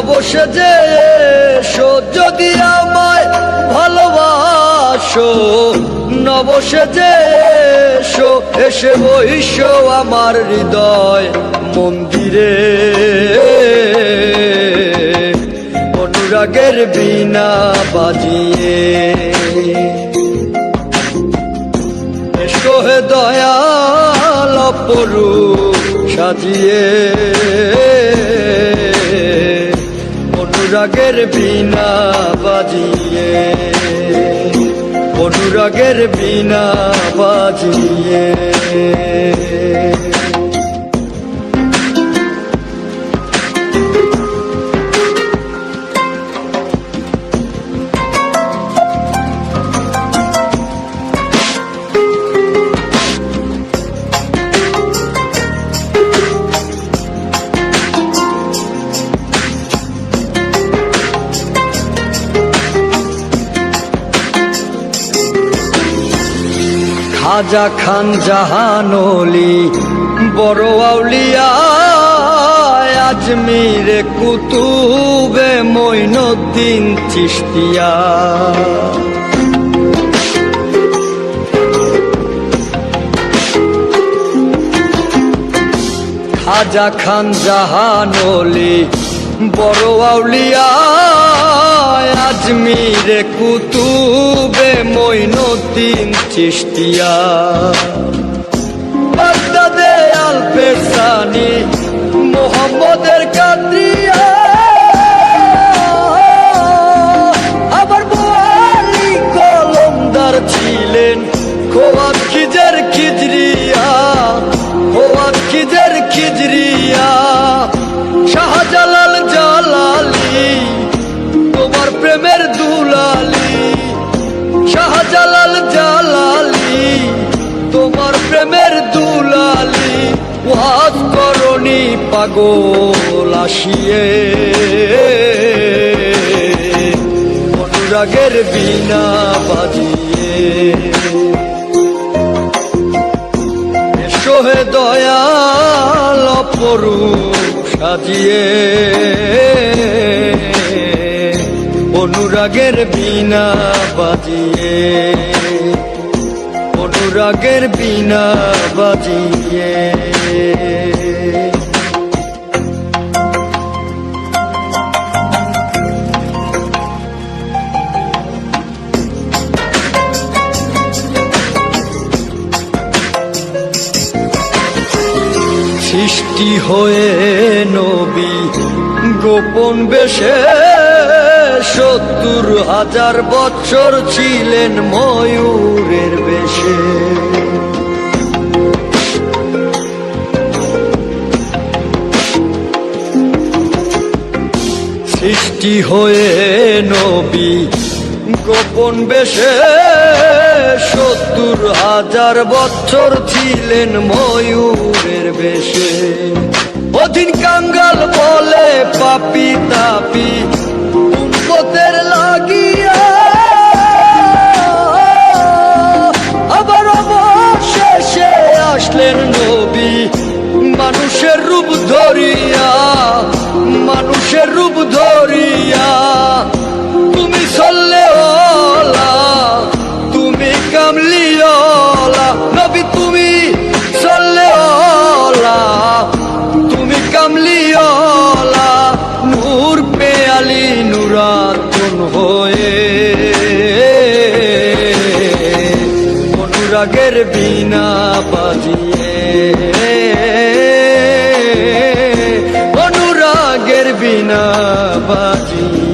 নবসেজে এসো যদি আমায় ভালোবাসো, নবসেজে এসো, এসে বইসো আমার হৃদয় মন্দিরে। অনুরাগের বীণা বাজিয়ে এসো হে দয়াল অপরূপ সাজিয়ে। অনুরাগের বীণা বাজিয়ে, অনুরাগের বীণা বাজিয়ে। খাজা খান জাহানলি বড় আউলিয়া, আজমিরে কুতুবে মঈনুদ্দিন চিশতিয়া। খাজা খান জাহানলি বড় আউলিয়া, আজমিরে কুতুবে মঈনুদ্দিন চিশতিয়া। বাগদাদে আল-পেশানি মোহাম্মদের কাদরিয়া, আবার বোয়ালি কলমদার ছিলেন খোয়াত খিজের খিজরিয়া, খোয়াত খিজের খিজরিয়া। শাহজালাল জালালি তোমার প্রেমের দুলালি, শাহজালাল জালালি তোমার প্রেমের দুলালি। ওয়াজ করনি পাগল আসিয়ে, অনুরাগের বীণা বাজিয়ে এসো হে দয়াল অপরূপ সাজিয়ে। অনুরাগের বীণা বাজিয়ে, অনুরাগের বীণা বাজিয়ে। সৃষ্টি হয়ে নবী গোপন বেশে ৭০,০০০ বছর ছিলেন ময়ূরের বেশে। সৃষ্টি হয়ে নবী গোপন বেশে ৭০,০০০ বছর ছিলেন ময়ূরের বেশে। অধীন কাঙ্গাল বলে পাপি তাপি উম্মতের লাগিয়া, আবার অবশেষে আসলেন নবী মানুষের রূপ ধরিয়া, মানুষের রূপ ধরিয়া। তুমি সল্লেওয়ালা, তুমি কামলিওয়ালা নবী, তুমি সল্লেওয়ালা, তুমি কামলিওয়ালা। নূর পেয়ালি নূরাতুন হয়ে, অনুরাগের বীণা বাজিয়ে, অনুরাগের বীণা বাজিয়ে।